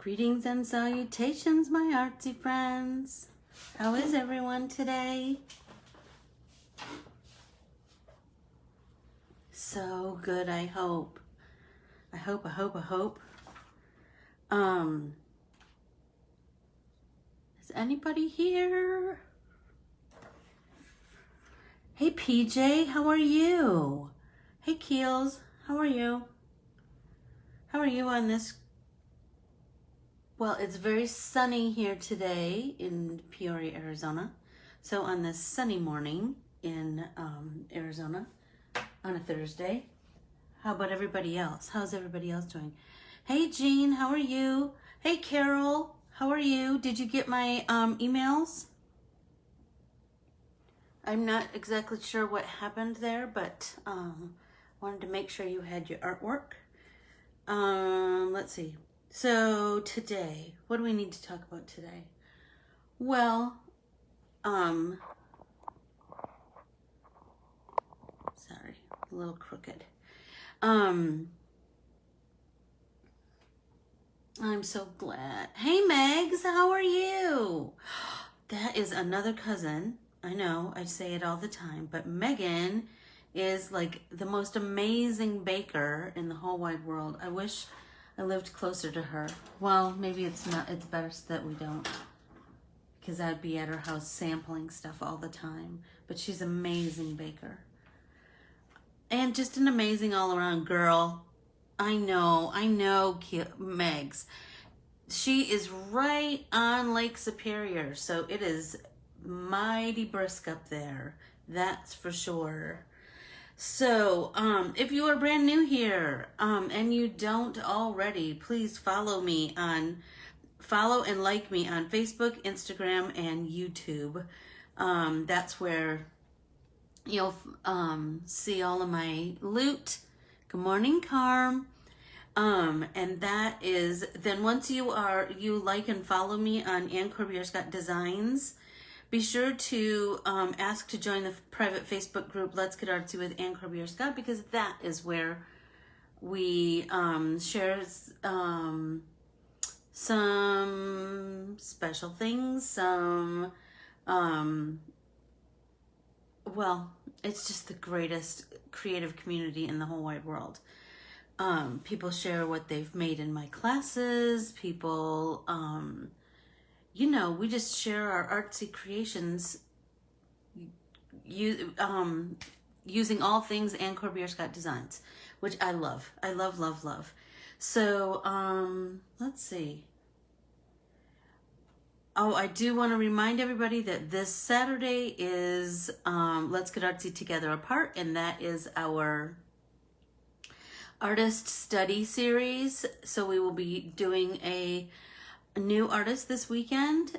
Greetings and salutations, my artsy friends. How is everyone today? So good, I hope. I hope. Is anybody here? Hey PJ, how are you? Hey Keels, how are you? How are you on this? Well, it's very sunny here today in Peoria, Arizona. So on this sunny morning in Arizona on a Thursday. How about everybody else? How's everybody else doing? Hey Jean, how are you? Hey Carol, how are you? Did you get my emails? I'm not exactly sure what happened there, but wanted to make sure you had your artwork. Let's see. So today, what do we need to talk about today? Well, sorry, a little crooked. I'm so glad. Hey Megs, how are you? That is another cousin. I know, I say it all the time, but Megan is like the most amazing baker in the whole wide world. I wish I lived closer to her. Well, maybe it's not, it's better that we don't, because I'd be at her house sampling stuff all the time. But she's an amazing baker. And just an amazing all around girl. I know, Megs. She is right on Lake Superior, so it is mighty brisk up there. That's for sure. So, if you are brand new here, and you don't already, please follow and like me on Facebook, Instagram, and YouTube. That's where you'll, see all of my loot. Good morning, Carm. And that is, then once you like and follow me on Corbiere-Scott Designs, be sure to ask to join the private Facebook group, Let's Get Artsy with Corbiere-Scott, because that is where we share some special things, well, it's just the greatest creative community in the whole wide world. People share what they've made in my classes. People, we just share our artsy creations using all things Corbiere-Scott Designs, which I love. I love. So, let's see. Oh, I do want to remind everybody that this Saturday is Let's Get Artsy Together Apart, and that is our artist study series. So we will be doing a new artist this weekend.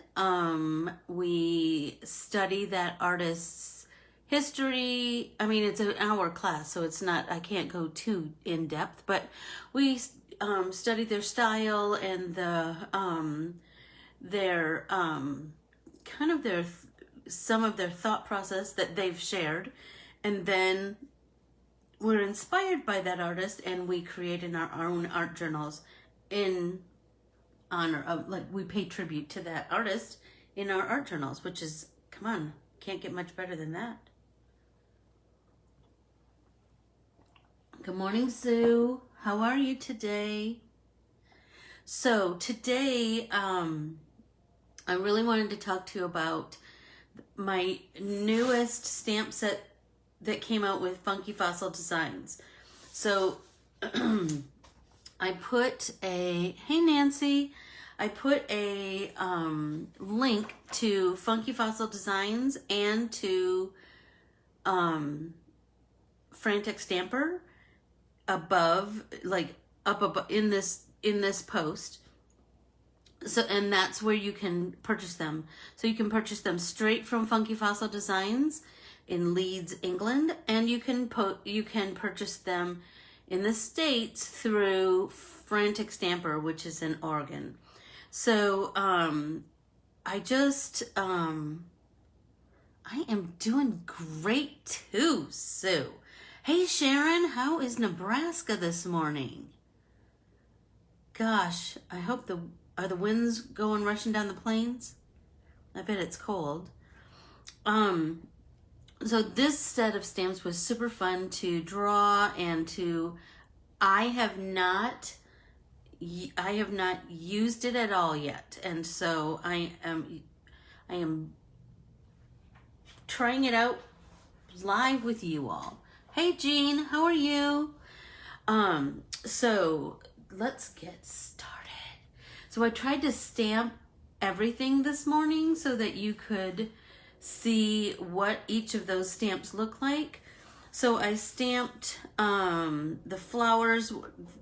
We study that artist's history. I mean, it's an hour class, so it's not, I can't go too in depth, but we study their style and some of their thought process that they've shared, and then we're inspired by that artist and we create in our own art journals in honor of, like, we pay tribute to that artist in our art journals, which is, come on, can't get much better than that. Good morning, Sue. How are you today? So today, I really wanted to talk to you about my newest stamp set that came out with Funky Fossil Designs. So I put hey Nancy, I put a link to Funky Fossil Designs and to Frantic Stamper above, like up above in this post. So, and that's where you can purchase them. So you can purchase them straight from Funky Fossil Designs in Leeds, England, and you can purchase them in the States through Frantic Stamper, which is in Oregon. So I am doing great too, Sue. Hey Sharon, how is Nebraska this morning? Gosh, I hope are the winds going rushing down the plains? I bet it's cold. So this set of stamps was super fun to draw and to, I have not used it at all yet. And so I am trying it out live with you all. Hey Jean, how are you? So let's get started. So I tried to stamp everything this morning so that you could see what each of those stamps look like. So I stamped the flowers.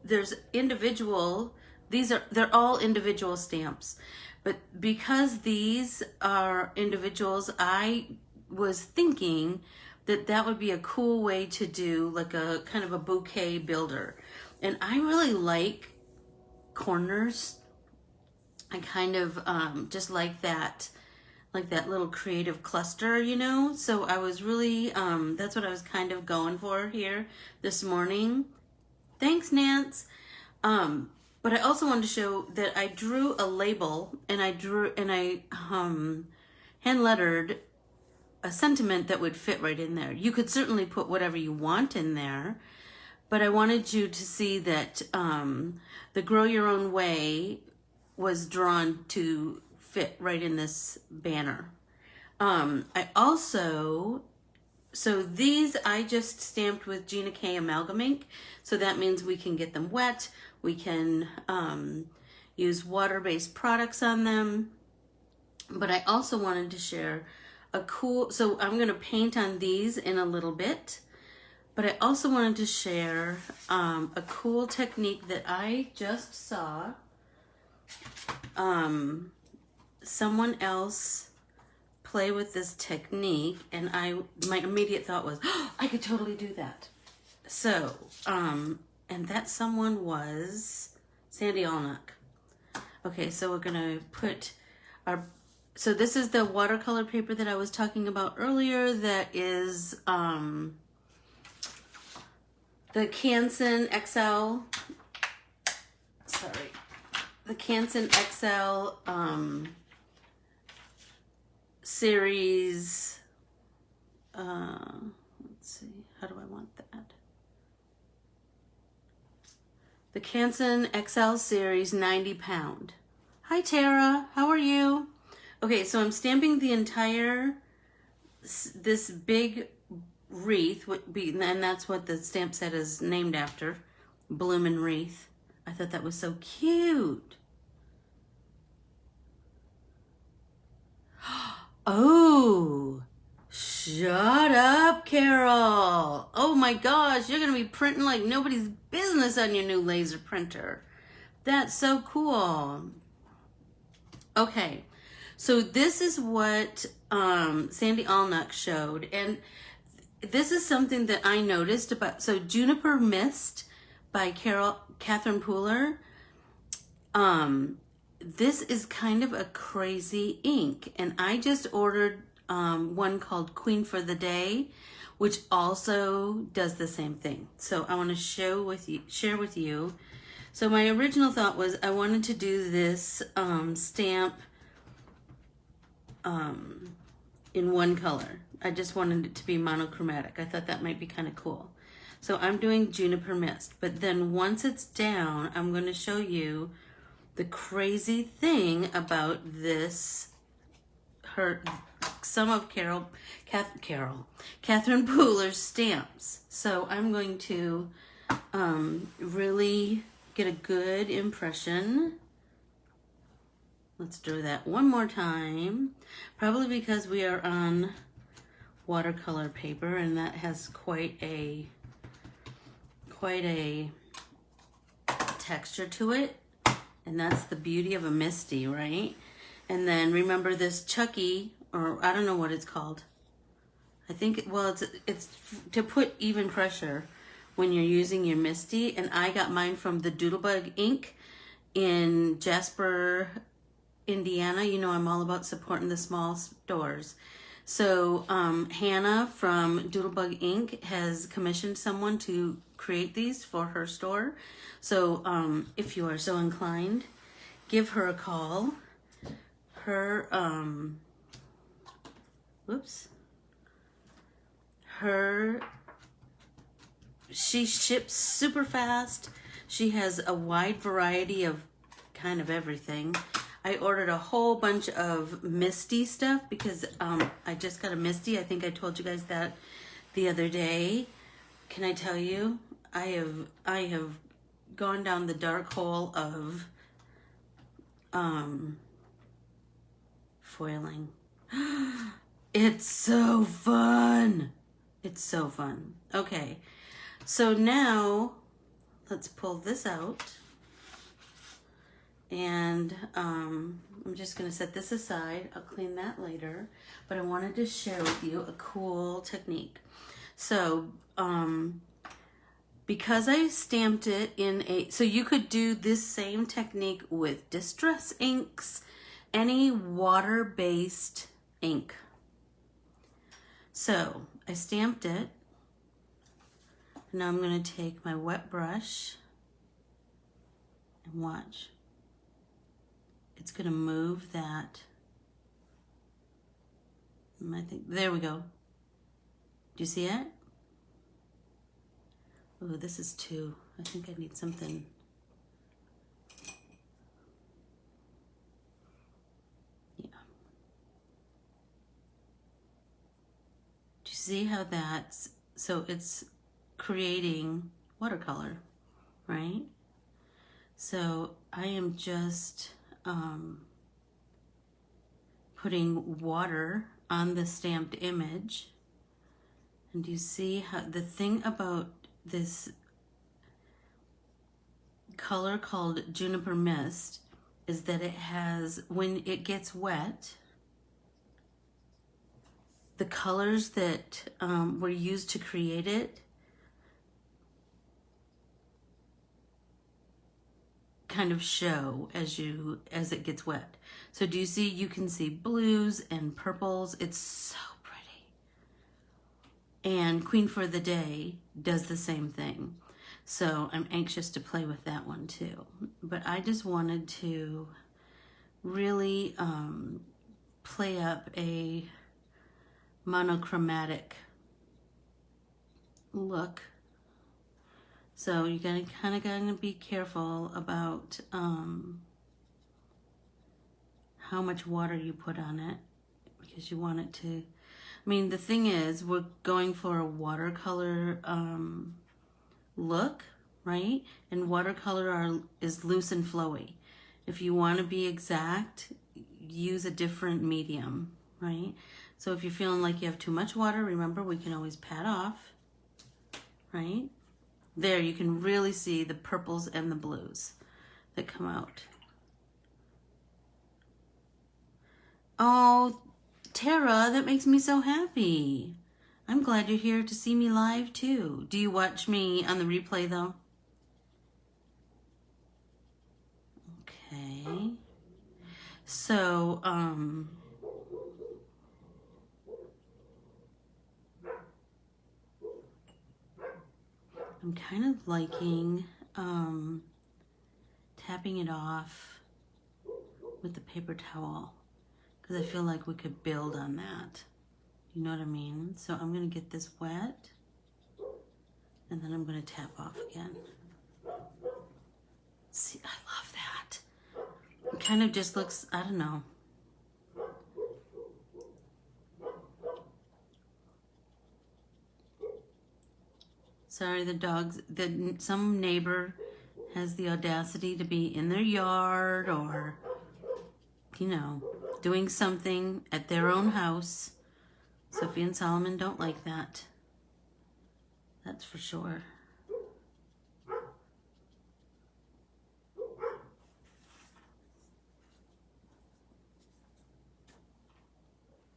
There's individual, they're all individual stamps. But because these are individuals, I was thinking that that would be a cool way to do like a kind of a bouquet builder. And I really like corners. I kind of just like that little creative cluster, you know? So I was really, that's what I was kind of going for here this morning. Thanks, Nance. But I also wanted to show that I drew a label and I hand lettered a sentiment that would fit right in there. You could certainly put whatever you want in there, but I wanted you to see that the Grow Your Own Way was drawn to fit right in this banner. So these I just stamped with Gina K Amalgam ink. So that means we can get them wet. We can use water-based products on them. But I also wanted to share a cool, so I'm gonna paint on these in a little bit. But I also wanted to share a cool technique that I just saw someone else play with this technique, and my immediate thought was, oh, I could totally do that. So, and that someone was Sandy Allnuck. Okay, so we're gonna put so this is the watercolor paper that I was talking about earlier. That is the Canson XL. Sorry, the Canson XL series. Let's see, how do I want that? The Canson XL series 90 pound. Hi Tara, how are you? Okay, so I'm stamping the entire, this big wreath, and that's what the stamp set is named after, Bloomin' Wreath. I thought that was so cute. Oh, shut up, Carol. Oh my gosh, you're gonna be printing like nobody's business on your new laser printer. That's so cool. Okay, so this is what Sandy Allnuck showed, and this is something that I noticed about, so Juniper Mist by Catherine Pooler. This is kind of a crazy ink, and I just ordered one called Queen for the Day, which also does the same thing. So I want to share with you. So my original thought was I wanted to do this stamp in one color. I just wanted it to be monochromatic. I thought that might be kind of cool. So I'm doing Juniper Mist, but then once it's down, I'm going to show you the crazy thing about this, some of Catherine Pooler's stamps. So I'm going to really get a good impression. Let's do that one more time, probably because we are on watercolor paper, and that has quite a texture to it. And that's the beauty of a Misty, right? And then remember this Chucky, or I don't know what it's called. I think, well, it's to put even pressure when you're using your Misty. And I got mine from the Doodlebug ink in Jasper, Indiana. You know, I'm all about supporting the small stores. So Hannah from Doodlebug Ink has commissioned someone to create these for her store. So if you are so inclined, give her a call. Her, she ships super fast. She has a wide variety of kind of everything. I ordered a whole bunch of Misty stuff because I just got a Misty. I think I told you guys that the other day. Can I tell you? I have gone down the dark hole of foiling. It's so fun. It's so fun. Okay. So now let's pull this out. And I'm just going to set this aside. I'll clean that later. But I wanted to share with you a cool technique. So, because I stamped it in so you could do this same technique with distress inks, any water-based ink. So, I stamped it. Now I'm going to take my wet brush and watch. It's going to move that. I think, there we go. Do you see it? Oh, this is too. I think I need something. Yeah. Do you see how that's, so it's creating watercolor, right? So I am just putting water on the stamped image. And you see how the thing about this color called Juniper Mist is that it has, when it gets wet, the colors that were used to create it kind of show as it gets wet. So do you see, you can see blues and purples. It's so pretty. And Queen for the Day does the same thing. So I'm anxious to play with that one too. But I just wanted to really play up a monochromatic look. So you're kind of going to be careful about how much water you put on it, because you want it to, I mean, the thing is, we're going for a watercolor look, right? And watercolor is loose and flowy. If you want to be exact, use a different medium, right? So if you're feeling like you have too much water, remember, we can always pat off, right? There, you can really see the purples and the blues that come out. Oh, Tara, that makes me so happy. I'm glad you're here to see me live too. Do you watch me on the replay though? Okay. So, I'm kind of liking tapping it off with the paper towel, because I feel like we could build on that. You know what I mean? So I'm going to get this wet, and then I'm going to tap off again. See, I love that. It kind of just looks, I don't know. Sorry, the dogs, some neighbor has the audacity to be in their yard or, you know, doing something at their own house. Sophie and Solomon don't like that. That's for sure.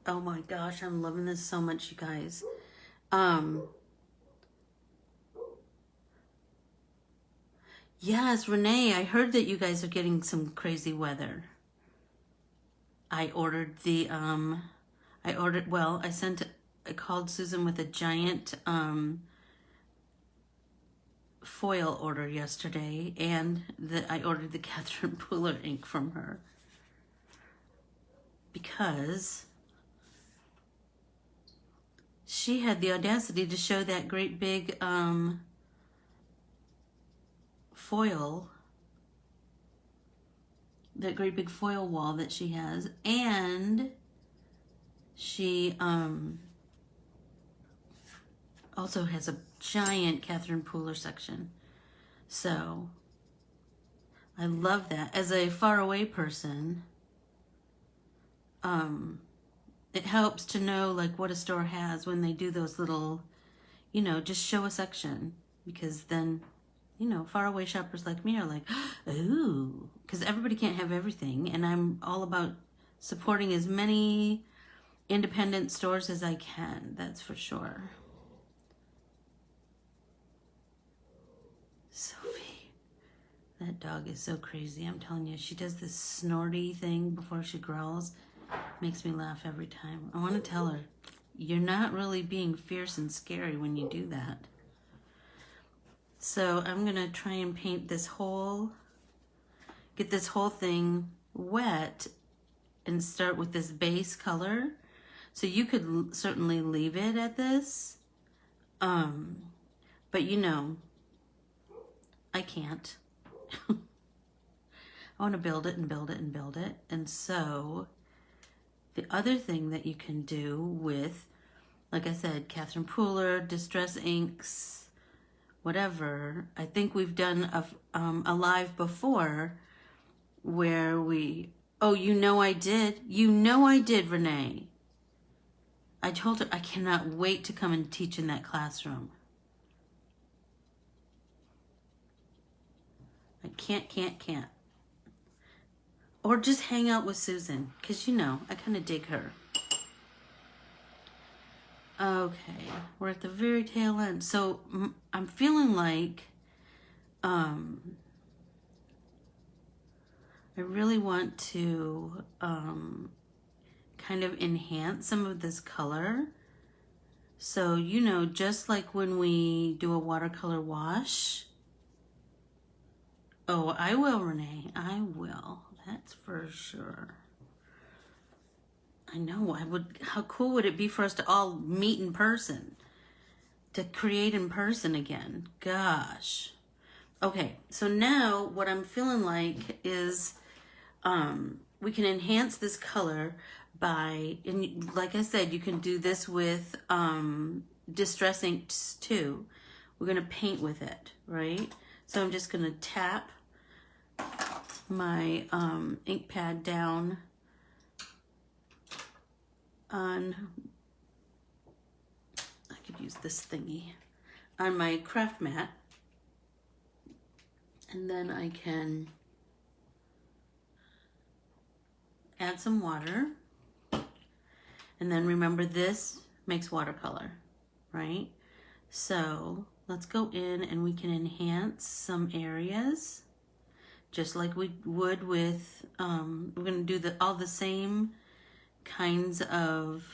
Oh my gosh, I'm loving this so much, you guys. Yes, Renee, I heard that you guys are getting some crazy weather. I called Susan with a giant foil order yesterday, and I ordered the Catherine Pooler ink from her because she had the audacity to show that great big foil, that great big foil wall that she has, and she also has a giant Catherine Pooler section. So I love that. As a faraway person, it helps to know like what a store has when they do those little, you know, just show a section, because then, you know, faraway shoppers like me are like, ooh, because everybody can't have everything, and I'm all about supporting as many independent stores as I can, that's for sure. Sophie, that dog is so crazy, I'm telling you. She does this snorty thing before she growls. Makes me laugh every time. I want to tell her, you're not really being fierce and scary when you do that. So I'm going to try and paint this whole, get this whole thing wet and start with this base color. So you could certainly leave it at this. But you know, I can't. I want to build it and build it and build it. And so the other thing that you can do with, like I said, Catherine Pooler, Distress inks, whatever. I think we've done a live before where we, oh, you know I did. You know I did, Renee. I told her I cannot wait to come and teach in that classroom. I can't. Or just hang out with Susan, because you know, I kind of dig her. Okay, we're at the very tail end. So I'm feeling like I really want to kind of enhance some of this color. So, you know, just like when we do a watercolor wash. Oh, I will, Renee. I will. That's for sure. I know. I would. How cool would it be for us to all meet in person? To create in person again. Gosh. Okay, so now what I'm feeling like is we can enhance this color by, and like I said, you can do this with Distress inks too. We're going to paint with it, right? So I'm just going to tap my ink pad down on, I could use this thingy, on my craft mat. And then I can add some water. And then remember, this makes watercolor, right? So let's go in and we can enhance some areas just like we would with, we're gonna do all the same kinds of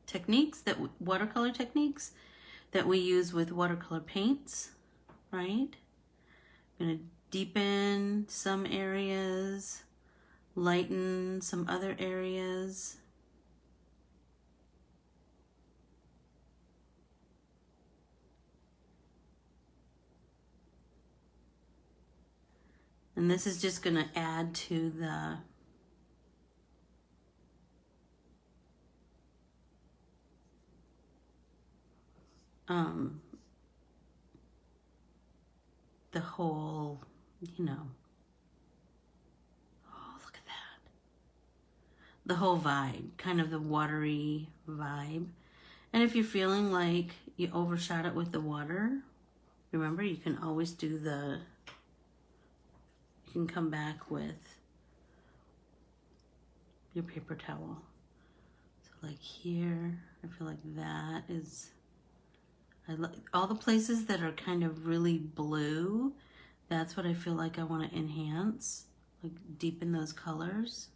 techniques, watercolor techniques that we use with watercolor paints, right? I'm gonna deepen some areas, lighten some other areas. And this is just gonna add to the whole, you know, oh, look at that. The whole vibe, kind of the watery vibe. And if you're feeling like you overshot it with the water, remember you can always do you can come back with your paper towel. So like here, I feel like that is, I like all the places that are kind of really blue. That's what I feel like I want to enhance, like deepen those colors.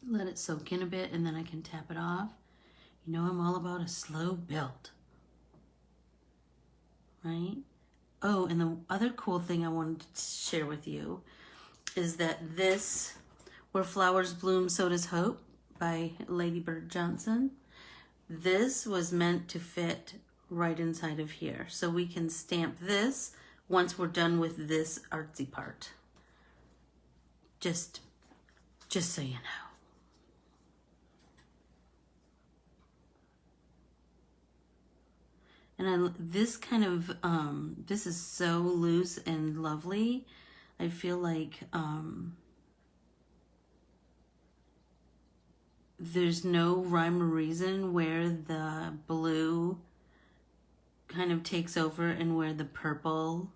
Let it soak in a bit and then I can tap it off. You know I'm all about a slow build. right? Oh, and the other cool thing I wanted to share with you is that this, Where Flowers Bloom, So Does Hope by Lady Bird Johnson, this was meant to fit right inside of here. So we can stamp this once we're done with this artsy part. Just so you know. And this kind of, this is so loose and lovely. I feel like there's no rhyme or reason where the blue kind of takes over and where the purple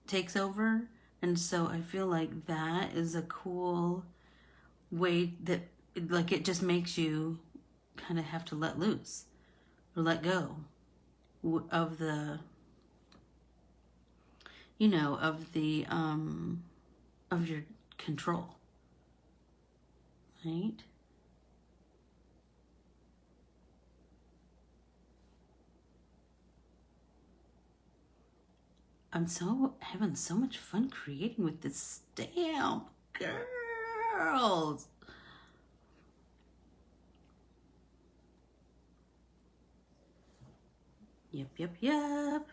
takes over. And so I feel like that is a cool way that, like, it just makes you kind of have to let loose or let go of the, you know, of your control, right? I'm having so much fun creating with this stamp, girls. Yep.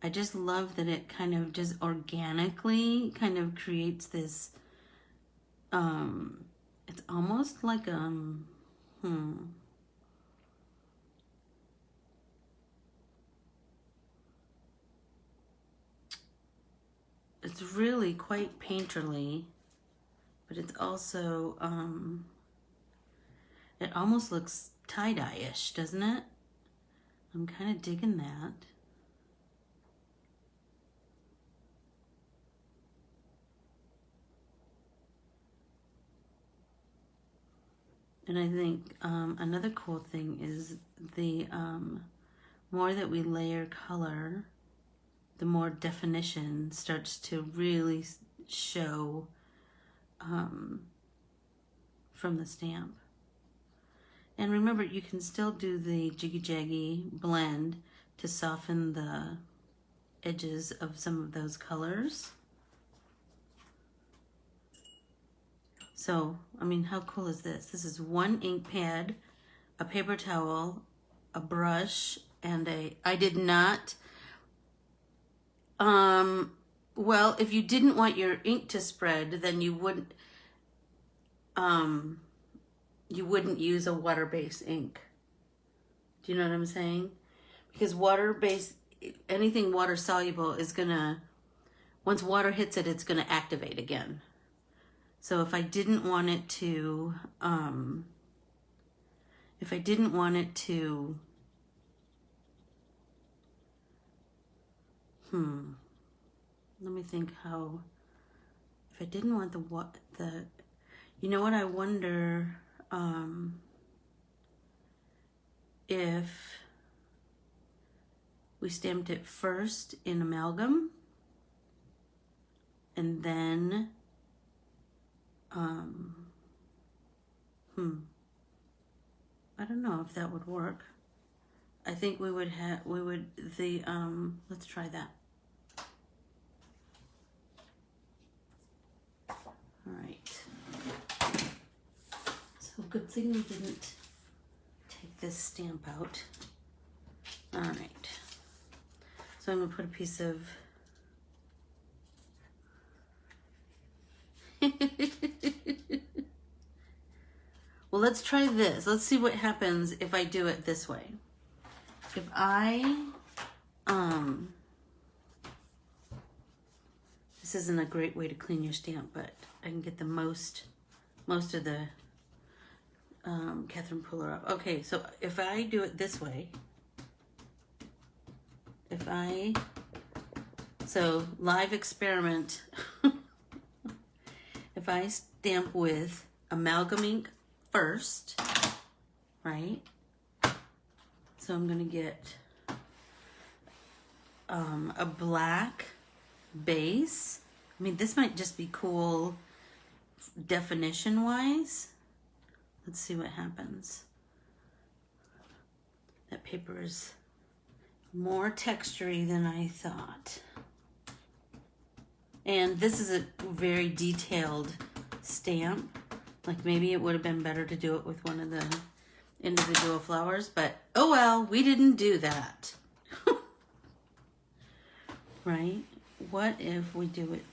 I just love that it kind of just organically kind of creates this, it's almost like, it's really quite painterly, but it's also, it almost looks tie-dye-ish, doesn't it? I'm kind of digging that. And I think another cool thing is the more that we layer color, the more definition starts to really show from the stamp. And remember, you can still do the jiggy-jaggy blend to soften the edges of some of those colors. So, I mean, how cool is this? This is one ink pad, a paper towel, a brush, and I did not, well, if you didn't want your ink to spread, then you wouldn't use a water-based ink. Do you know what I'm saying? Because water-based, anything water-soluble is gonna, once water hits it, it's gonna activate again. So if I didn't want it to, let me think how, if I didn't want the, you know what, I wonder if we stamped it first in amalgam and then I don't know if that would work. I think let's try that. All right. So good thing we didn't take this stamp out. All right. So I'm gonna put a piece of well, let's try this. Let's see what happens if I do it this way. If I, this isn't a great way to clean your stamp, but I can get the most of the Catherine Puller off. Okay, so if I do it this way, so live experiment, if I stamp with amalgam ink first, right? So I'm gonna get a black base. I mean, this might just be cool definition wise. Let's see what happens. That paper is more textury than I thought. And this is a very detailed stamp. Like maybe it would have been better to do it with one of the individual flowers, but oh well, we didn't do that. Right? What if we do it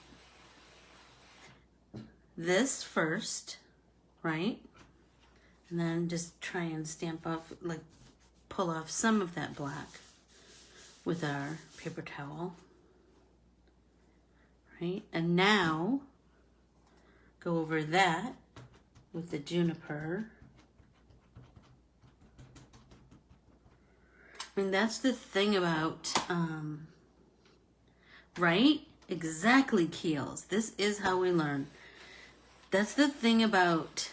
this first, right? And then just try and stamp off, like pull off some of that black with our paper towel, right? And now go over that with the Juniper. I mean, that's the thing about, right? Exactly, Keels. This is how we learn. That's the thing about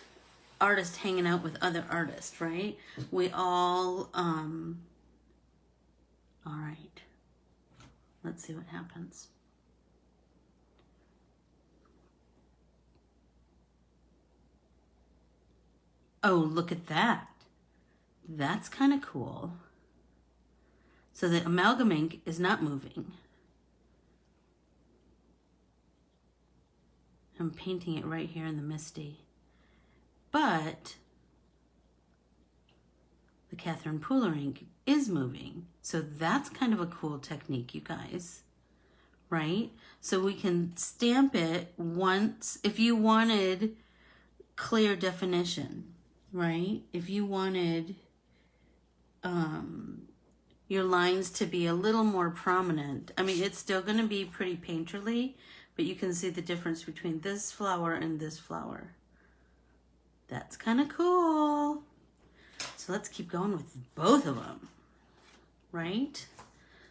artists hanging out with other artists, right? We all right. Let's see what happens. Oh, look at that. That's kind of cool. So the amalgam ink is not moving. I'm painting it right here in the Misty. But the Catherine Pooler ink is moving. So that's kind of a cool technique, you guys, right? So we can stamp it once, if you wanted clear definition, right? If you wanted your lines to be a little more prominent. I mean, it's still going to be pretty painterly, but you can see the difference between this flower and this flower. That's kind of cool. So let's keep going with both of them, right?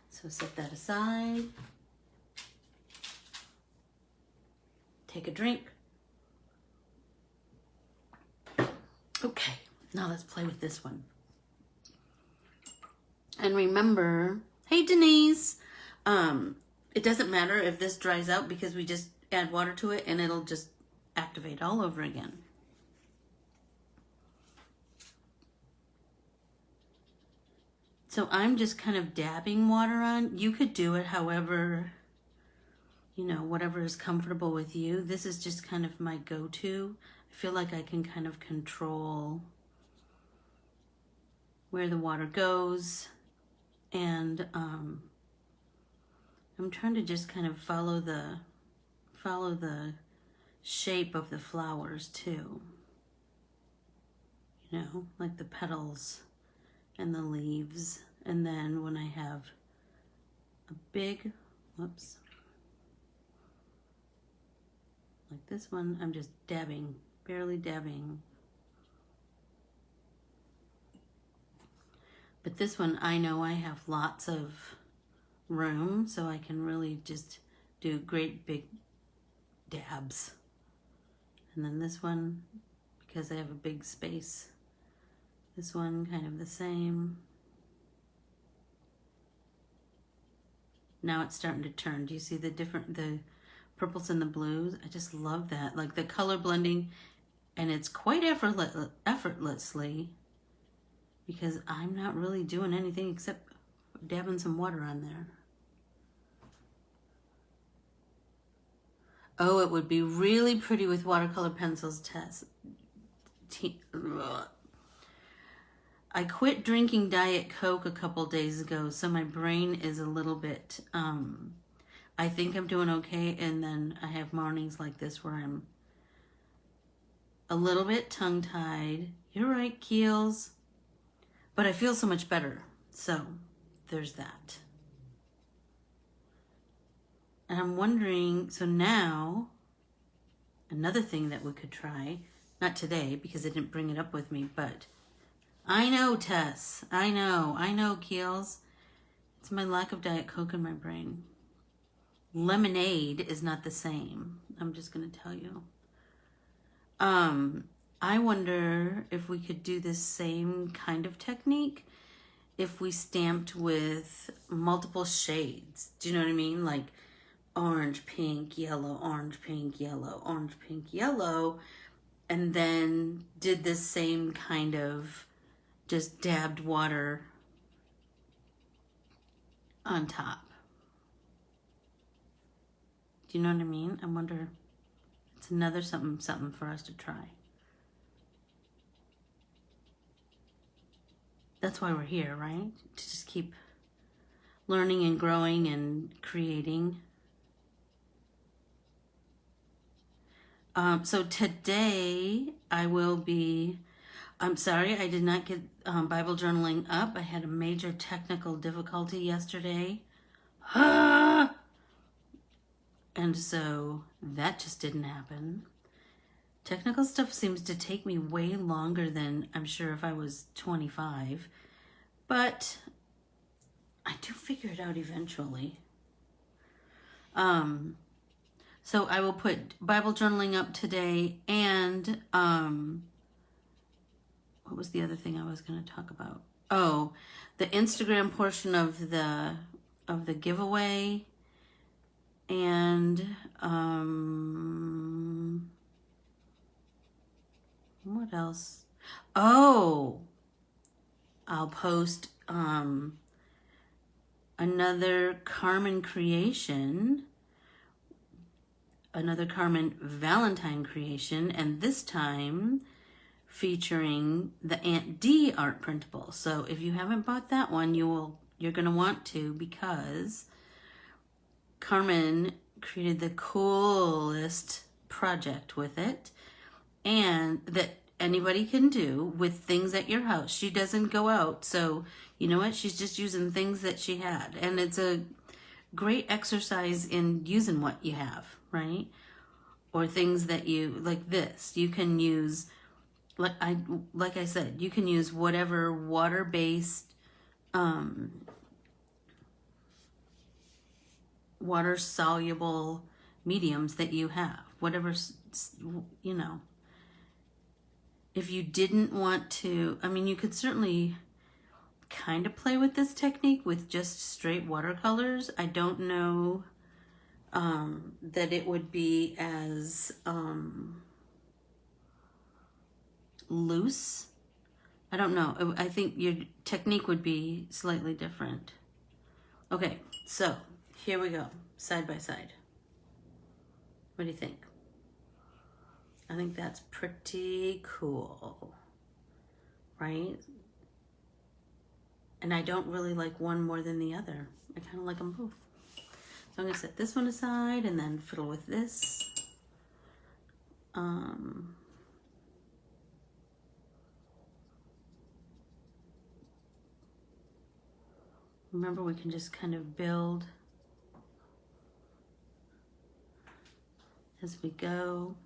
So set that aside. Take a drink. Okay, now let's play with this one. And remember, hey Denise, it doesn't matter if this dries out because we just add water to it and it'll just activate all over again. So I'm just kind of dabbing water on. You could do it however, you know, whatever is comfortable with you. This is just kind of my go-to. I feel like I can kind of control where the water goes. And I'm trying to just kind of follow the shape of the flowers too. You know, like the petals and the leaves. And then when I have a big, whoops, like this one, I'm just dabbing, barely dabbing. But this one, I know I have lots of room, so I can really just do great big dabs. And then this one, because I have a big space, this one kind of the same. Now it's starting to turn. Do you see the purples and the blues? I just love that. Like the color blending, and it's quite effortlessly, because I'm not really doing anything except dabbing some water on there. Oh, it would be really pretty with watercolor pencils, Tess. I quit drinking Diet Coke a couple days ago, so my brain is a little bit, I think I'm doing okay, and then I have mornings like this where I'm a little bit tongue-tied. You're right, Keels. But I feel so much better, so there's that. And I'm wondering, so now, another thing that we could try, not today because I didn't bring it up with me, but I know, Tess, I know, Keels. It's my lack of Diet Coke in my brain. Lemonade is not the same, I'm just gonna tell you. I wonder if we could do this same kind of technique if we stamped with multiple shades. Do you know what I mean? Like orange, pink, yellow, orange, pink, yellow, orange, pink, yellow, and then did this same kind of just dabbed water on top. Do you know what I mean? I wonder, it's another something for us to try. That's why we're here, right? To just keep learning and growing and creating. So today I will be, I'm sorry, I did not get Bible journaling up. I had a major technical difficulty yesterday. And so that just didn't happen. Technical stuff seems to take me way longer than I'm sure if I was 25. But I do figure it out eventually. So I will put Bible journaling up today, and what was the other thing I was going to talk about? Oh, the Instagram portion of the giveaway, and what else? Oh, I'll post another Carmen creation, another Carmen Valentine creation, and this time featuring the Aunt D art printable. So if you haven't bought that one, you're going to want to, because Carmen created the coolest project with it, and that anybody can do with things at your house. She doesn't go out, so you know what? She's just using things that she had, and it's a great exercise in using what you have, right? Or things that you, like this, you can use, like I said, you can use whatever water-based, water-soluble mediums that you have, whatever, you know. If you didn't want to, I mean, you could certainly kind of play with this technique with just straight watercolors. I don't know that it would be as loose. I don't know. I think your technique would be slightly different. Okay, so here we go, side by side. What do you think? I think that's pretty cool, right? And I don't really like one more than the other. I kind of like them both. So I'm gonna set this one aside and then fiddle with this. Remember, we can just kind of build as we go.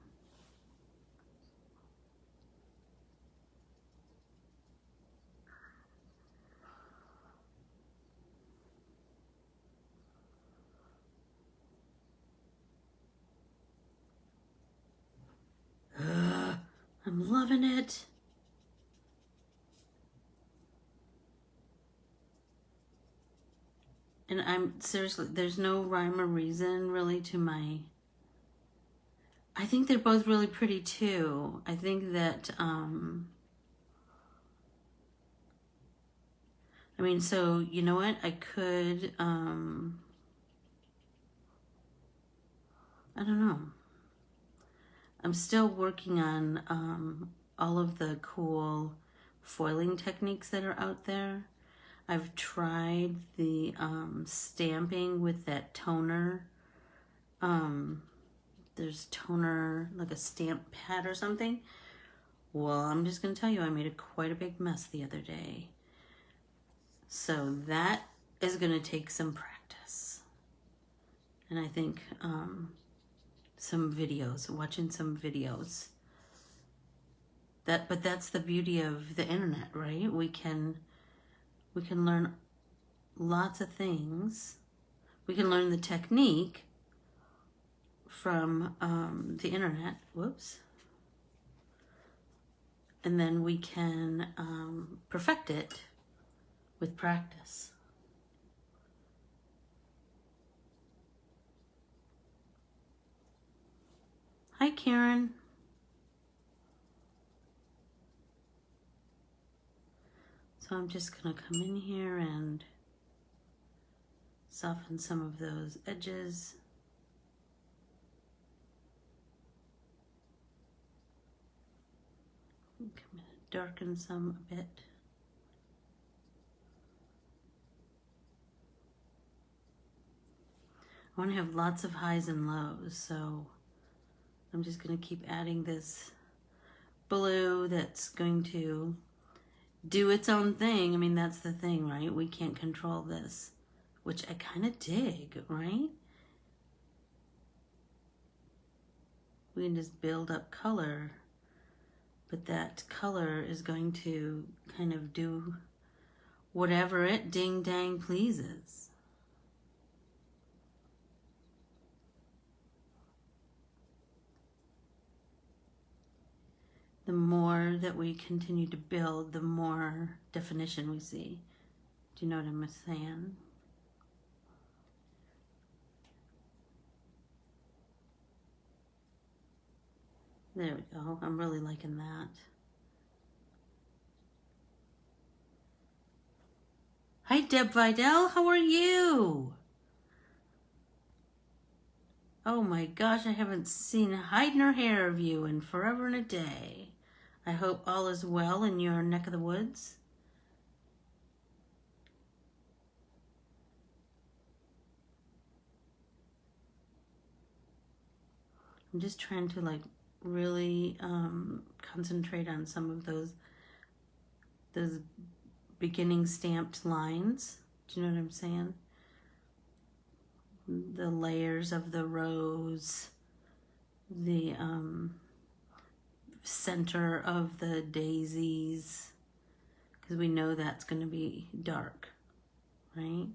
I'm loving it. And I'm seriously, there's no rhyme or reason really to my, I think they're both really pretty too. I think that, I mean, so you know what? I could, I don't know. I'm still working on all of the cool foiling techniques that are out there. I've tried the stamping with that toner. There's toner, like a stamp pad or something. Well, I'm just going to tell you, I made quite a big mess the other day. So that is going to take some practice. And I think some videos, watching some videos. But that's the beauty of the internet, right? We can learn lots of things. We can learn the technique from the internet. Whoops. And then we can perfect it with practice. Hi, Karen. So I'm just gonna come in here and soften some of those edges. I'm gonna darken some a bit. I want to have lots of highs and lows, so I'm just going to keep adding this blue that's going to do its own thing. I mean, that's the thing, right? We can't control this, which I kind of dig, right? We can just build up color, but that color is going to kind of do whatever it ding dang pleases. The more that we continue to build, the more definition we see. Do you know what I'm saying? There we go. I'm really liking that. Hi, Deb Vidal. How are you? Oh my gosh, I haven't seen a hide nor hair of you in forever and a day. I hope all is well in your neck of the woods. I'm just trying to like really concentrate on some of those beginning stamped lines. Do you know what I'm saying? The layers of the rose, the center of the daisies, because we know that's going to be dark, right?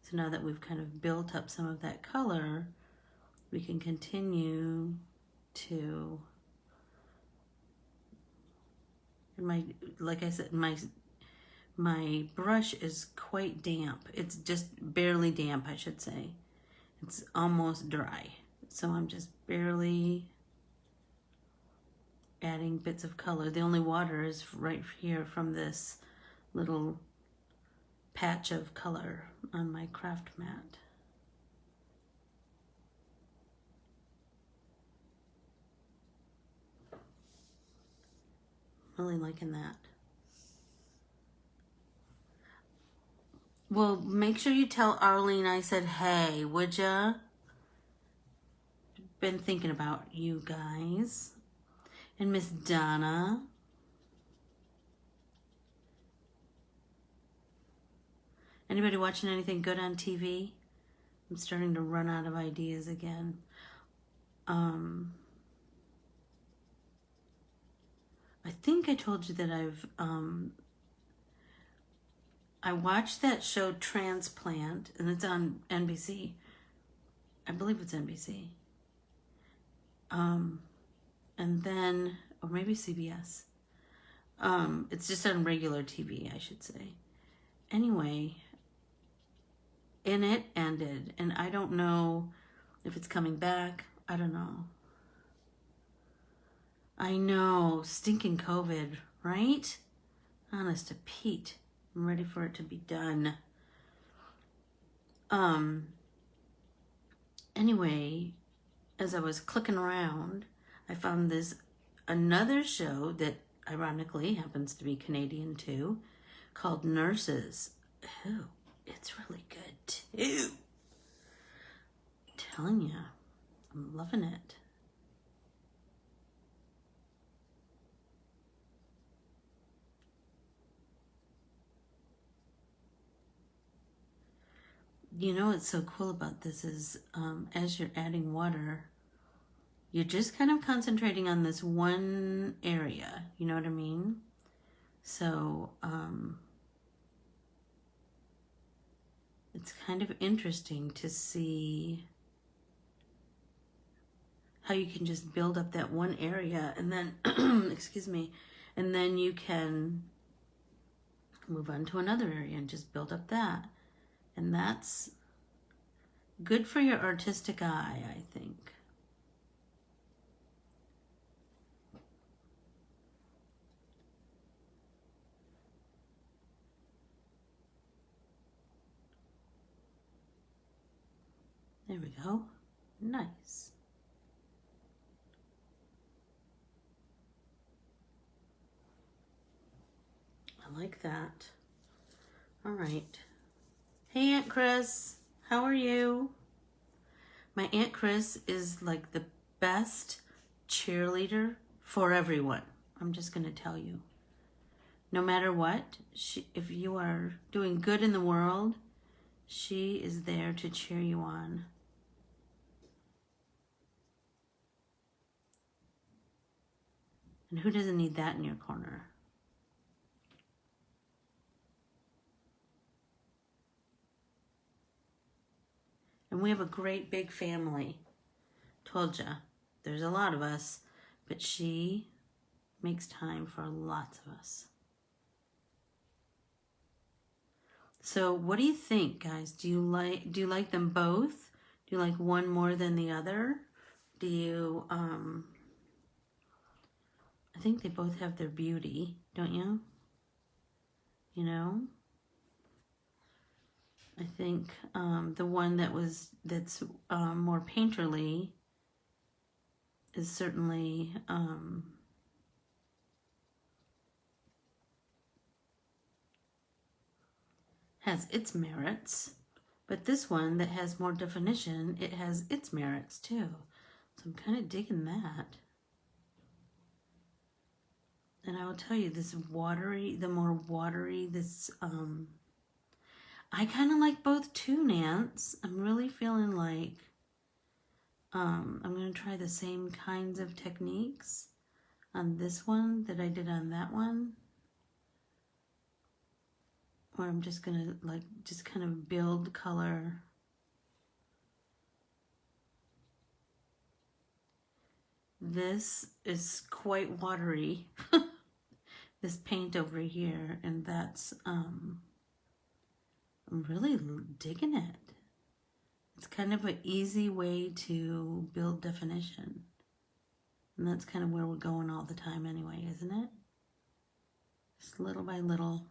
So now that we've kind of built up some of that color, we can continue to, like I said, my brush is quite damp. It's just barely damp, I should say. It's almost dry. So I'm just barely adding bits of color. The only water is right here from this little patch of color on my craft mat. Really liking that. Well, make sure you tell Arlene I said hey, would ya? Been thinking about you guys. And Miss Donna. Anybody watching anything good on TV? I'm starting to run out of ideas again. I think I told you that I watched that show Transplant, and it's on NBC. I believe it's NBC. And then, or maybe CBS. It's just on regular TV, I should say. Anyway, and it ended, and I don't know if it's coming back. I don't know. I know, stinking COVID, right? Honest to Pete, I'm ready for it to be done. Anyway, as I was clicking around, I found another show that ironically happens to be Canadian too, called Nurses. Oh, it's really good too. I'm telling you, I'm loving it. You know what's so cool about this is as you're adding water, you're just kind of concentrating on this one area. You know what I mean? So it's kind of interesting to see how you can just build up that one area and then, excuse me, and then you can move on to another area and just build up that. And that's good for your artistic eye, I think. There we go. Nice. I like that. All right. Hey, Aunt Chris. How are you? My Aunt Chris is like the best cheerleader for everyone. I'm just going to tell you. No matter what, if you are doing good in the world, she is there to cheer you on. And who doesn't need that in your corner? And we have a great big family. Told ya, there's a lot of us, but she makes time for lots of us. So what do you think, guys? Do you like them both? Do you like one more than the other? Do you I think they both have their beauty, don't you? You know? I think the one that's more painterly is certainly has its merits, but this one that has more definition, it has its merits too. So I'm kind of digging that. And I will tell you, this watery, the more watery, this I kind of like both too, Nance. I'm really feeling like I'm going to try the same kinds of techniques on this one that I did on that one. Or I'm just going to like, just kind of build color. This is quite watery. This paint over here, and that's, I'm really digging it. It's kind of an easy way to build definition. And that's kind of where we're going all the time anyway, isn't it? Just little by little.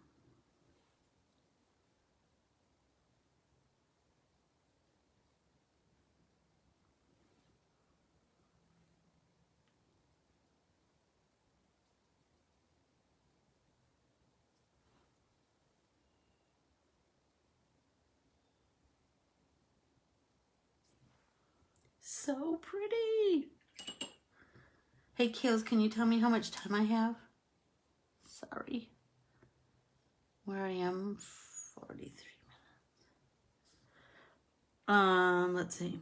So pretty. Hey, Kales, can you tell me how much time I have? Sorry. Where I am, 43 minutes. Let's see.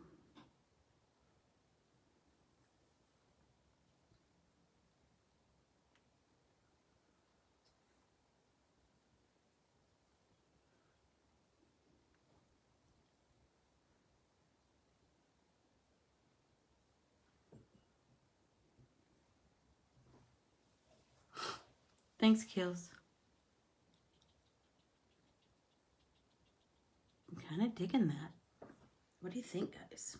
Thanks, Kills. I'm kind of digging that. What do you think, guys?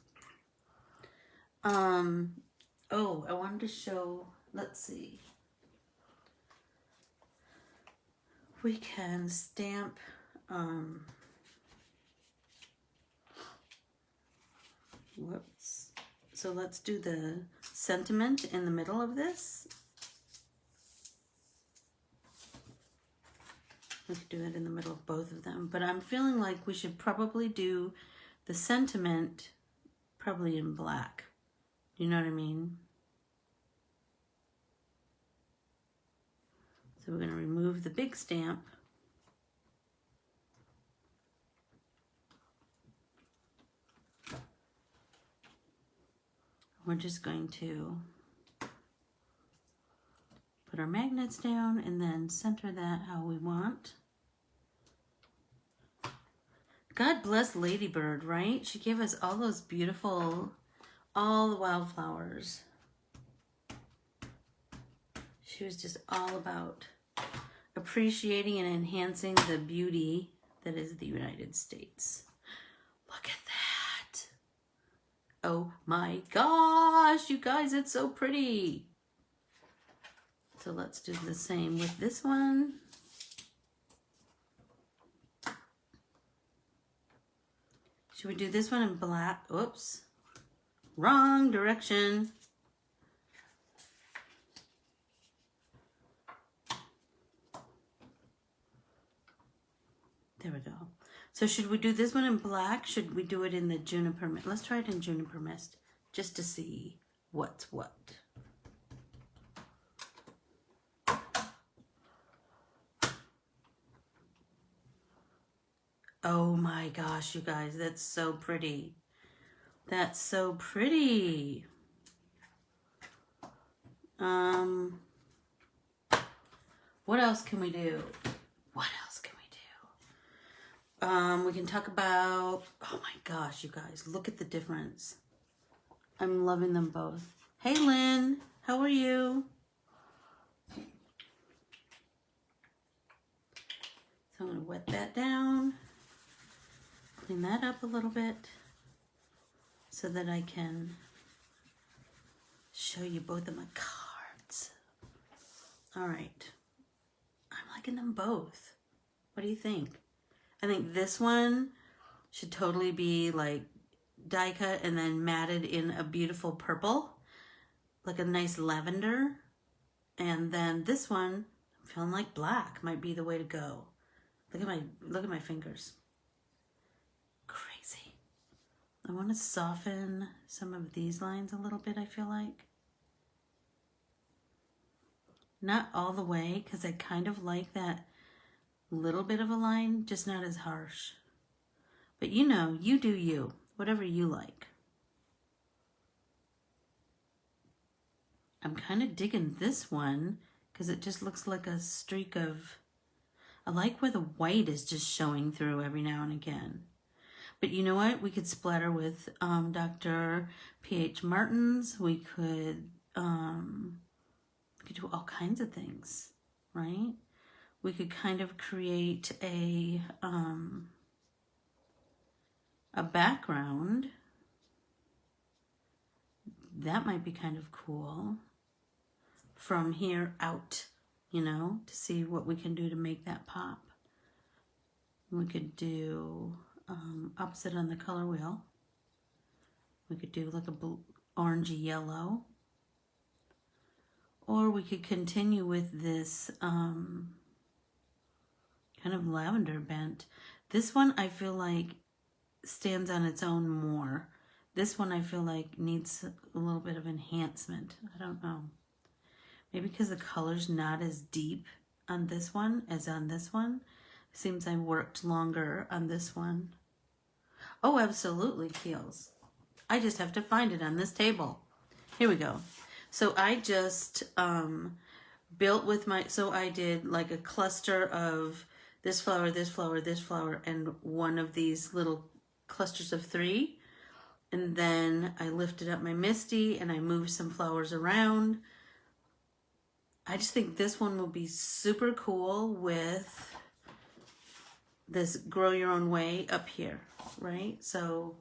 Oh, I wanted to show, let's see. We can stamp, whoops. So let's do the sentiment in the middle of this. We could do it in the middle of both of them, but I'm feeling like we should probably do the sentiment probably in black. You know what I mean? So we're going to remove the big stamp. We're just going to put our magnets down and then center that how we want. God bless Ladybird, right? She gave us all those beautiful, all the wildflowers. She was just all about appreciating and enhancing the beauty that is the United States. Look at that. Oh my gosh, you guys, it's so pretty. So let's do the same with this one. Should we do this one in black? Oops. Wrong direction. There we go. So should we do this one in black? Should we do it in the Juniper Mist? Let's try it in Juniper Mist just to see what's what. Oh my gosh, you guys, that's so pretty. That's so pretty. What else can we do? What else can we do? We can talk about, oh my gosh, you guys, look at the difference. I'm loving them both. Hey, Lynn, how are you? So I'm gonna wet that down, clean that up a little bit so that I can show you both of my cards. All right, I'm liking them both. What do you think? I think this one should totally be like die cut and then matted in a beautiful purple, like a nice lavender. And then this one, I'm feeling like black might be the way to go. Look at my fingers. Crazy. I want to soften some of these lines a little bit, I feel like. Not all the way, because I kind of like that little bit of a line, just not as harsh. But you know, you do you, whatever you like. I'm kind of digging this one because it just looks like a streak of, I like where the white is just showing through every now and again. But you know what? We could splatter with Dr. P.H. Martin's. We could do all kinds of things, right? We could kind of create a background. That might be kind of cool. From here out, you know, to see what we can do to make that pop. We could do opposite on the color wheel. We could do like a blue, orangey yellow. Or we could continue with this kind of lavender bent. This one I feel like stands on its own more. This one I feel like needs a little bit of enhancement. I don't know. Maybe because the color's not as deep on this one as on this one. Seems I worked longer on this one. Oh, absolutely, Keels. I just have to find it on this table. Here we go. So I just built with my, so I did like a cluster of this flower, this flower, this flower, and one of these little clusters of 3. And then I lifted up my Misty and I moved some flowers around. I just think this one will be super cool with this grow your own way up here, right? So,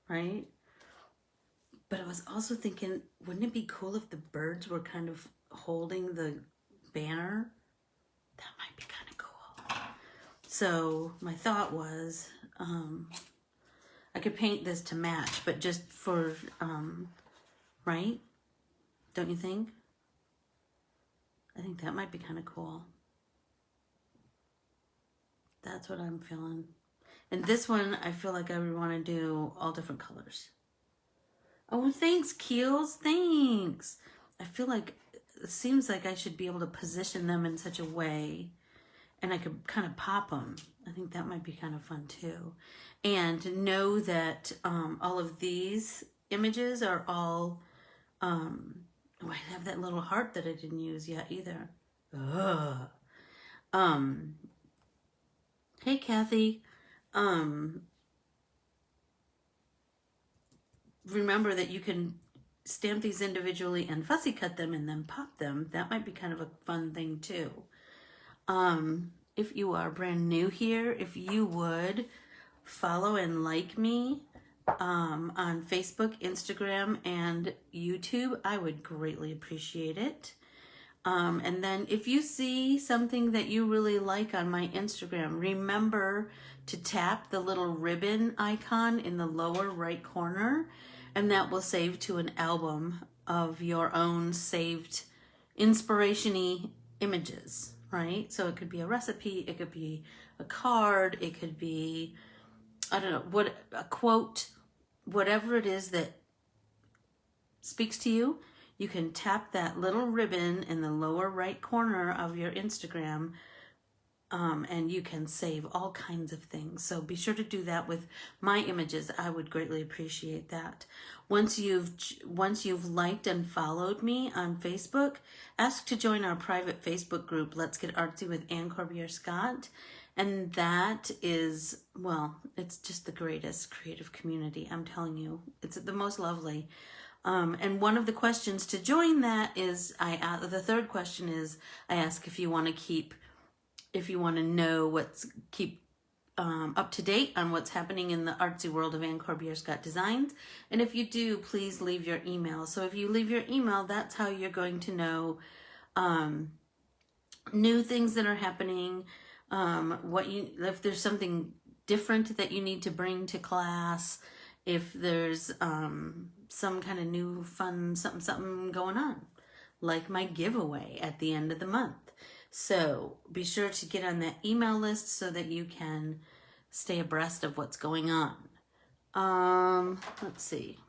right? But I was also thinking, wouldn't it be cool if the birds were kind of holding the banner? That might be kind of cool. So my thought was, I could paint this to match, but just for, right? Don't you think? I think that might be kind of cool. That's what I'm feeling. And this one, I feel like I would want to do all different colors. Oh, thanks, Keels. Thanks. I feel like it seems like I should be able to position them in such a way and I could kind of pop them. I think that might be kind of fun too. And know that all of these images are all, oh, I have that little heart that I didn't use yet either. Ugh. Hey, Kathy. Remember that you can stamp these individually and fussy cut them and then pop them. That might be kind of a fun thing too. If you are brand new here, if you would follow and like me on Facebook, Instagram, and YouTube, I would greatly appreciate it. And then if you see something that you really like on my Instagram, remember to tap the little ribbon icon in the lower right corner, and that will save to an album of your own saved inspiration-y images, right? So it could be a recipe, it could be a card, it could be, I don't know, what, a quote, whatever it is that speaks to you. You can tap that little ribbon in the lower right corner of your Instagram, and you can save all kinds of things. So be sure to do that with my images. I would greatly appreciate that. Once you've liked and followed me on Facebook, ask to join our private Facebook group, Let's Get Artsy with Anne Corbiere-Scott. And that is, well, it's just the greatest creative community. I'm telling you, it's the most lovely. And one of the questions to join that is, the third question is, I ask if you want to know keep up to date on what's happening in the artsy world of Anne Corbiere-Scott Designs. And if you do, please leave your email. So if you leave your email, that's how you're going to know new things that are happening, if there's something different that you need to bring to class, if there's some kind of new fun something going on, like my giveaway at the end of the month. So be sure to get on that email list so that you can stay abreast of what's going on. Let's see.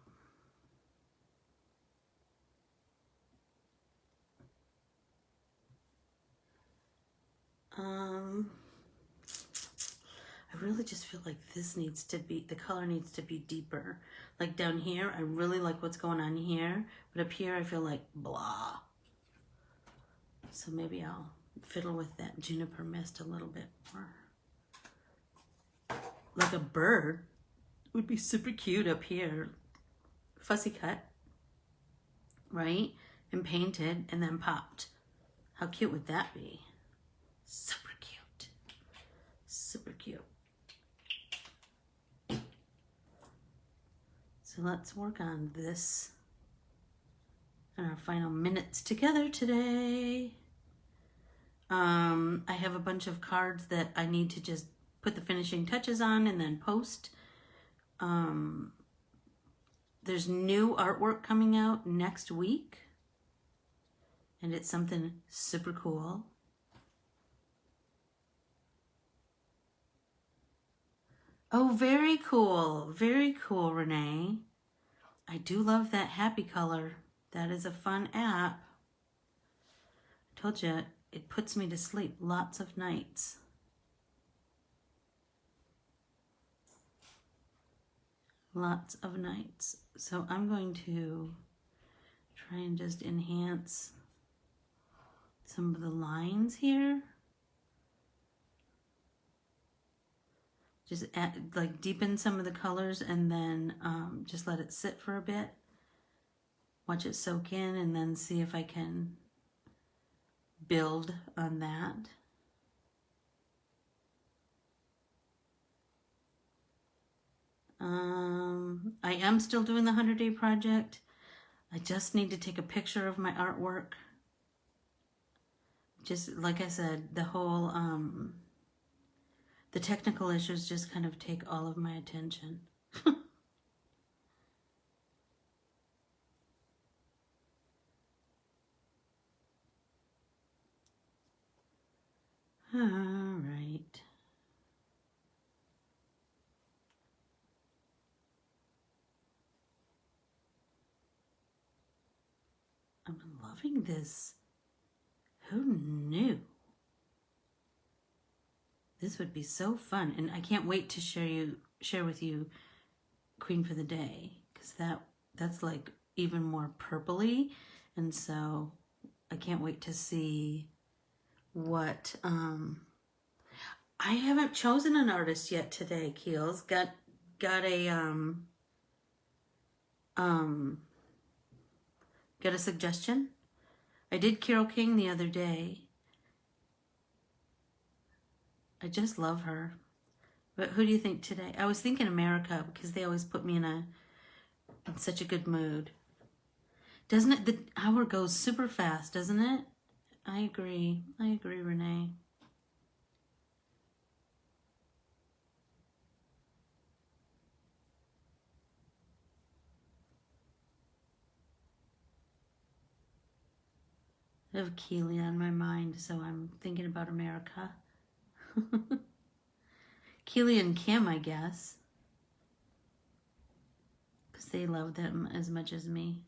I really just feel like the color needs to be deeper. Like down here, I really like what's going on here, but up here I feel like blah. So maybe I'll fiddle with that Juniper mist a little bit more. Like a bird would be super cute up here. Fussy cut, right? And painted and then popped. How cute would that be? Super cute. Super cute. So let's work on this in our final minutes together today. I have a bunch of cards that I need to just put the finishing touches on and then post. There's new artwork coming out next week, and it's something super cool. Oh, very cool. Very cool, Renee. I do love that happy color. That is a fun app. I told you, it puts me to sleep lots of nights. Lots of nights. So I'm going to try and just enhance some of the lines here. Just deepen some of the colors and then just let it sit for a bit. Watch it soak in and then see if I can build on that. I am still doing the 100-day project. I just need to take a picture of my artwork. Just like I said, the whole the technical issues just kind of take all of my attention. All right. I'm loving this. Who knew? This would be so fun, and I can't wait to share with you Queen for the Day, because that's like even more purpley, and so I can't wait to see what I haven't chosen an artist yet today. Keels got a suggestion. I did Carole King the other day. I just love her. But who do you think today? I was thinking America because they always put me in such a good mood. Doesn't it? The hour goes super fast, doesn't it? I agree. I agree, Renee. I have Keely on my mind, so I'm thinking about America. Keely and Kim, I guess. Because they love them as much as me.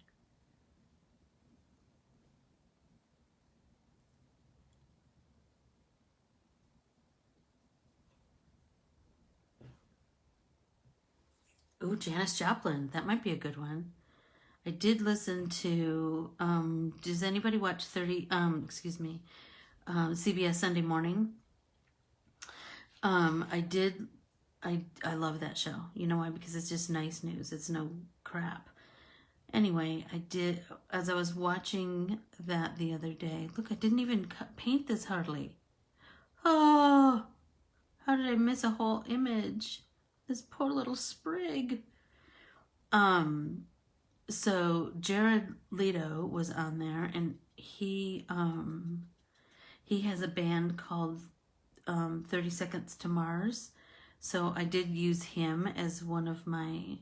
Ooh, Janis Joplin. That might be a good one. I did listen to, does anybody watch CBS Sunday Morning? I love that show. You know why? Because it's just nice news. It's no crap. Anyway, I did, as I was watching that the other day, look, I didn't even paint this hardly. Oh, how did I miss a whole image? This poor little sprig. So Jared Leto was on there, and he has a band called 30 Seconds to Mars. So I did use him as one of my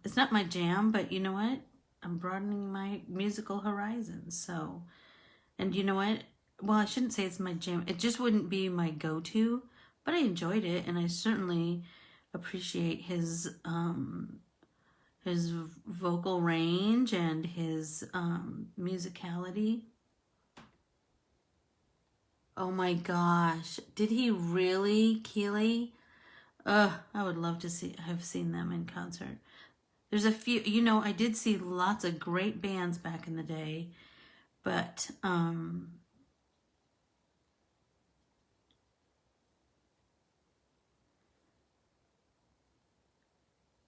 it's not my jam, but you know what? I'm broadening my musical horizons. So, and you know what? Well, I shouldn't say it's my jam. It just wouldn't be my go-to, but I enjoyed it, and I certainly appreciate his vocal range and his musicality. Oh my gosh. Did he really, Keely? I would love to have seen them in concert. There's a few, you know, I did see lots of great bands back in the day, but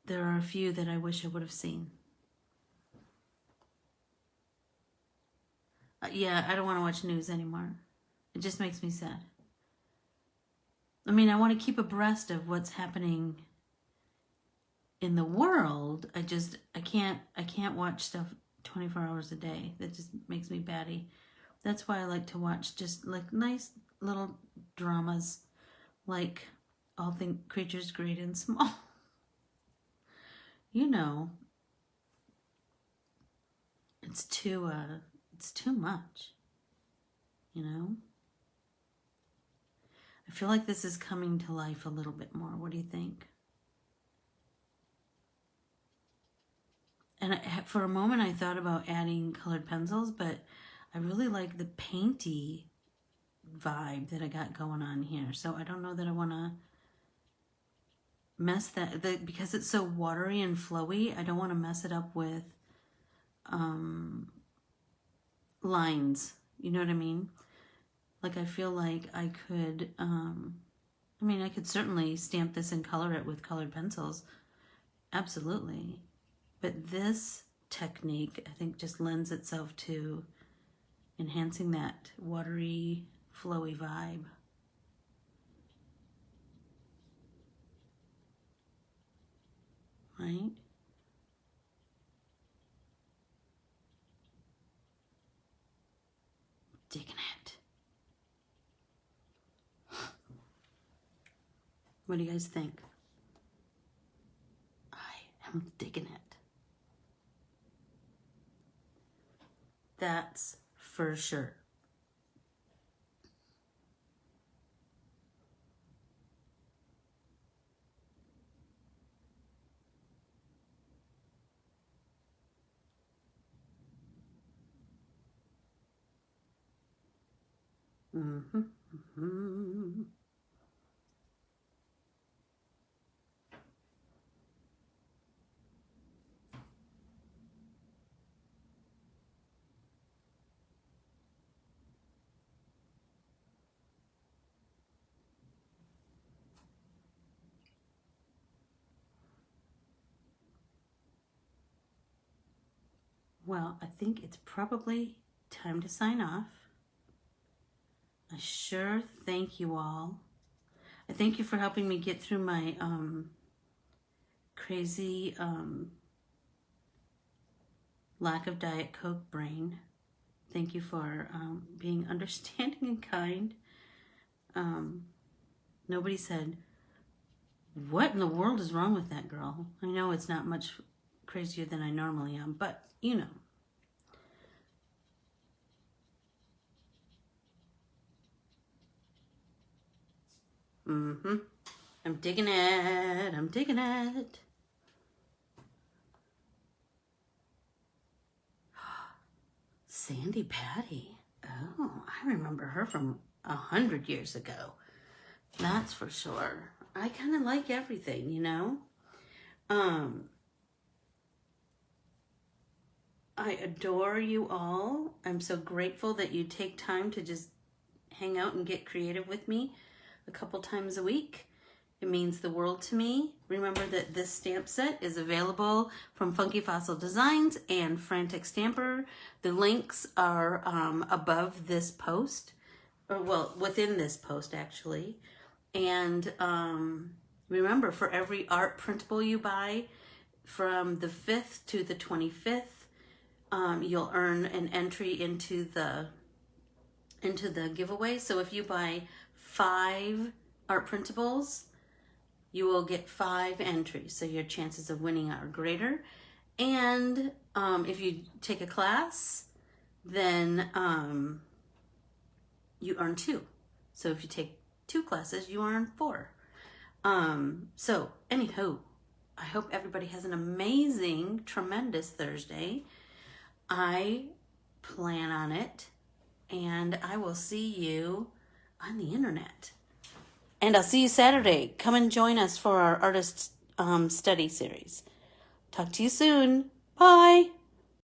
there are a few that I wish I would have seen. Yeah, I don't want to watch news anymore. It just makes me sad. I mean, I want to keep abreast of what's happening in the world. I can't watch stuff 24 hours a day. That just makes me batty. That's why I like to watch just like nice little dramas, like All Creatures Great and Small. You know, it's too much, you know? I feel like this is coming to life a little bit more. What do you think? And for a moment I thought about adding colored pencils, but I really like the painty vibe that I got going on here. So I don't know that I want to mess because it's so watery and flowy, I don't want to mess it up with lines. You know what I mean? Like I feel like I could, I could certainly stamp this and color it with colored pencils. Absolutely. But this technique, I think, just lends itself to enhancing that watery, flowy vibe. Right? Digging it. What do you guys think? I am digging it. That's for sure. Mm-hmm. Mm-hmm. Well, I think it's probably time to sign off. I sure thank you all. I thank you for helping me get through my crazy lack of Diet Coke brain. Thank you for being understanding and kind. Nobody said, what in the world is wrong with that girl? I know it's not much crazier than I normally am, but you know. I'm digging it. I'm digging it. Sandy Patty. Oh, I remember her from 100 years ago. That's for sure. I kind of like everything, you know. I adore you all. I'm so grateful that you take time to just hang out and get creative with me a couple times a week. It means the world to me. Remember that this stamp set is available from Funky Fossil Designs and Frantic Stamper. The links are above this post, or well, within this post actually. And remember, for every art printable you buy from the 5th to the 25th, you'll earn an entry into the giveaway. So if you buy 5 art printables, you will get 5 entries. So your chances of winning are greater. And if you take a class, then you earn 2. So if you take 2 classes, you earn 4. So anywho, I hope everybody has an amazing, tremendous Thursday. I plan on it, and I will see you on the internet. And I'll see you Saturday. Come and join us for our artist study series. Talk to you soon. Bye.